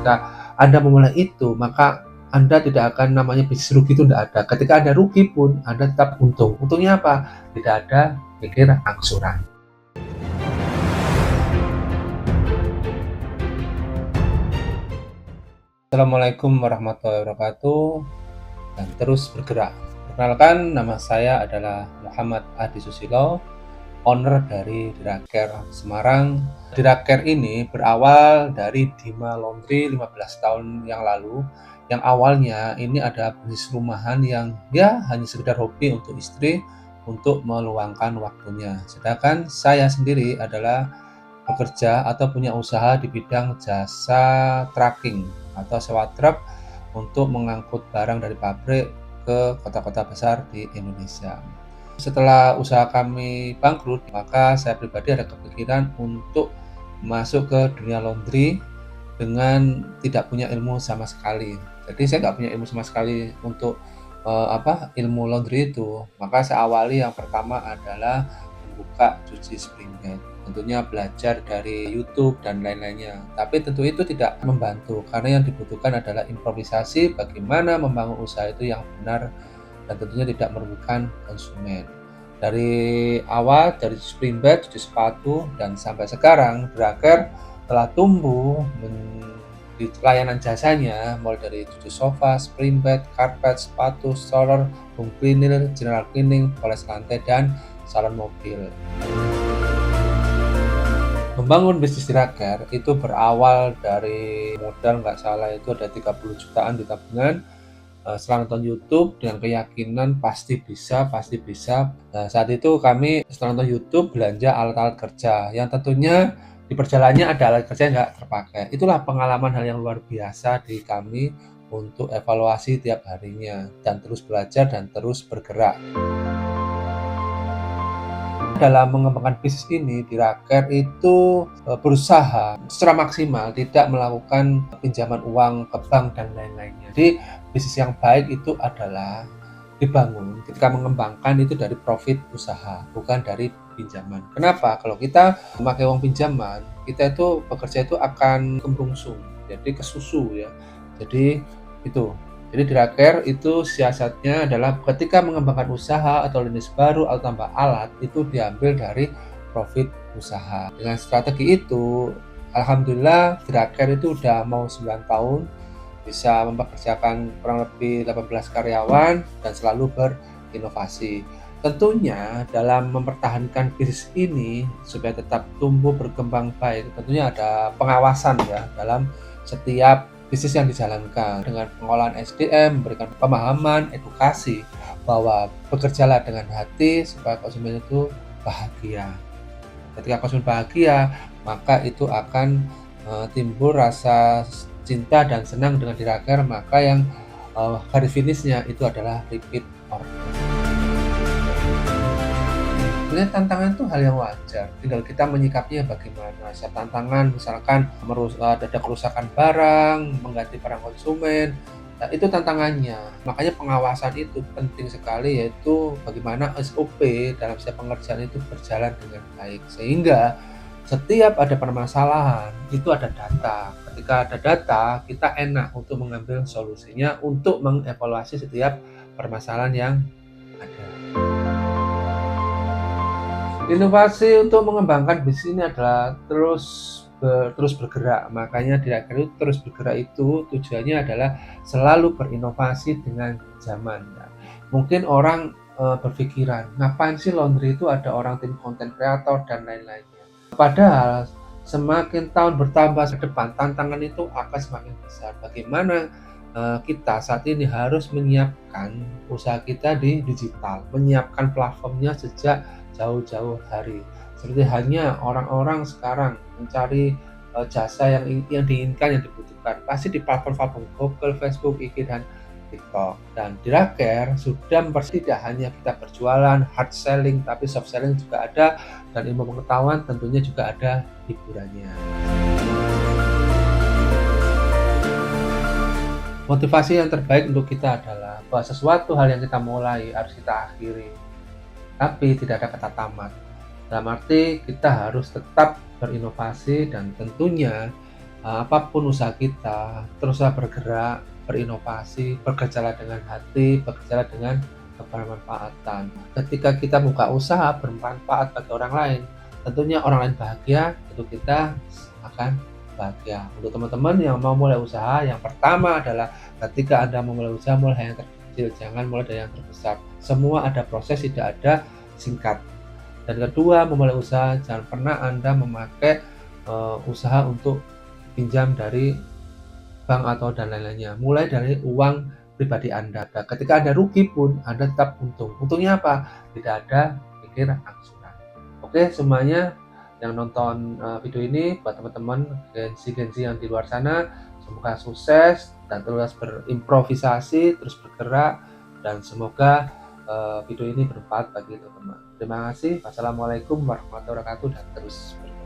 Ketika Anda memulai itu, maka Anda tidak akan namanya bisnis rugi itu tidak ada. Ketika Anda rugi pun, Anda tetap untung. Untungnya apa? Tidak ada mikir angsuran. Assalamualaikum warahmatullahi wabarakatuh, dan terus bergerak. Perkenalkan, nama saya adalah Muhammad Adi Susilo, owner dari Diraker Semarang. Diraker ini berawal dari Dima Laundry 15 tahun yang lalu, yang awalnya ini ada bisnis rumahan yang hanya sekedar hobi untuk istri untuk meluangkan waktunya. Sedangkan saya sendiri adalah bekerja atau punya usaha di bidang jasa trucking atau sewa truk untuk mengangkut barang dari pabrik ke kota-kota besar di Indonesia. Setelah usaha kami bangkrut, maka saya pribadi ada kepikiran untuk masuk ke dunia laundry dengan tidak punya ilmu sama sekali. Jadi saya nggak punya ilmu sama sekali untuk ilmu laundry itu. Maka saya awali yang pertama adalah membuka cuci spring bed. Tentunya belajar dari YouTube dan lain-lainnya. Tapi tentu itu tidak membantu karena yang dibutuhkan adalah improvisasi bagaimana membangun usaha itu yang benar dan tentunya tidak merugikan konsumen. Dari awal, dari spring bed, cuci sepatu, dan sampai sekarang Diraker telah tumbuh di layanan jasanya, mulai dari cuci sofa, spring bed, karpet, sepatu, stroller, home cleaner, general cleaning, poles lantai, dan salon mobil. Membangun bisnis Diraker itu berawal dari modal nggak salah itu ada 30 jutaan di tabungan. Setelah nonton YouTube dengan keyakinan pasti bisa. Nah, saat itu kami setelah nonton YouTube belanja alat-alat kerja yang tentunya di perjalanannya ada alat kerja yang nggak terpakai. Itulah pengalaman hal yang luar biasa di kami untuk evaluasi tiap harinya dan terus belajar dan terus bergerak. Dalam mengembangkan bisnis ini, Diraker itu berusaha secara maksimal tidak melakukan pinjaman uang ke bank dan lain-lainnya. Jadi bisnis yang baik itu adalah dibangun ketika mengembangkan itu dari profit usaha, bukan dari pinjaman. Kenapa? Kalau kita memakai uang pinjaman, kita itu bekerja itu akan kemrungsung, jadi kesusu ya. Jadi itu. Jadi Diraker itu siasatnya adalah ketika mengembangkan usaha atau bisnis baru atau tambah alat itu diambil dari profit usaha. Dengan strategi itu, alhamdulillah Diraker itu udah mau 9 tahun, bisa mempekerjakan kurang lebih 18 karyawan dan selalu berinovasi. Tentunya dalam mempertahankan bisnis ini supaya tetap tumbuh berkembang baik, tentunya ada pengawasan ya dalam setiap bisnis yang dijalankan dengan pengolahan SDM, memberikan pemahaman, edukasi bahwa bekerjalah dengan hati supaya konsumen itu bahagia. Ketika konsumen bahagia, maka itu akan timbul rasa cinta dan senang dengan Diraker, maka yang garis finishnya itu adalah repeat order. Sebenarnya tantangan itu hal yang wajar, tinggal kita menyikapinya bagaimana. Saat tantangan misalkan ada kerusakan barang, mengganti barang konsumen, nah itu tantangannya. Makanya pengawasan itu penting sekali, yaitu bagaimana SOP dalam setiap pengerjaan itu berjalan dengan baik. Sehingga setiap ada permasalahan, itu ada data. Ketika ada data, kita enak untuk mengambil solusinya, untuk mengevaluasi setiap permasalahan yang ada. Inovasi untuk mengembangkan bisnis ini adalah terus bergerak. Makanya Diraker itu terus bergerak itu tujuannya adalah selalu berinovasi dengan zaman. Nah, mungkin orang berpikiran, ngapain sih laundry itu ada orang tim konten kreator dan lain-lainnya. Padahal semakin tahun bertambah ke depan, tantangan itu akan semakin besar. Bagaimana kita saat ini harus menyiapkan usaha kita di digital, menyiapkan platformnya sejak jauh-jauh hari. Seperti halnya orang-orang sekarang mencari jasa yang diinginkan, yang dibutuhkan, pasti di platform-platform Google, Facebook, IG, dan TikTok. Dan Diraker sudah tidak hanya kita berjualan hard selling, tapi soft selling juga ada, dan ilmu pengetahuan tentunya juga ada hiburannya. Motivasi yang terbaik untuk kita adalah bahwa sesuatu hal yang kita mulai harus kita akhiri, tapi tidak ada kata tamat. Dalam arti kita harus tetap berinovasi dan tentunya apapun usaha kita, teruslah bergerak, berinovasi, bekerjalah dengan hati, bekerjalah dengan kebermanfaatan. Ketika kita buka usaha bermanfaat bagi orang lain, tentunya orang lain bahagia, itu kita akan bahagia. Untuk teman-teman yang mau mulai usaha, yang pertama adalah ketika Anda memulai usaha, mulai yang terkecil, jangan mulai dari yang terbesar. Semua ada proses, tidak ada singkat. Dan kedua, memulai usaha, jangan pernah Anda memakai usaha untuk pinjam dari bank atau dan lain-lainnya. Mulai dari uang pribadi Anda. Dan ketika Anda rugi pun, Anda tetap untung. Untungnya apa? Tidak ada pikir angsuran. Oke, semuanya yang nonton video ini, buat teman-teman Gen-Z yang di luar sana, semoga sukses dan terus berimprovisasi, terus bergerak, dan semoga video ini bermanfaat bagi teman-teman. Terima kasih. Wassalamualaikum warahmatullahi wabarakatuh, dan terus bergerak.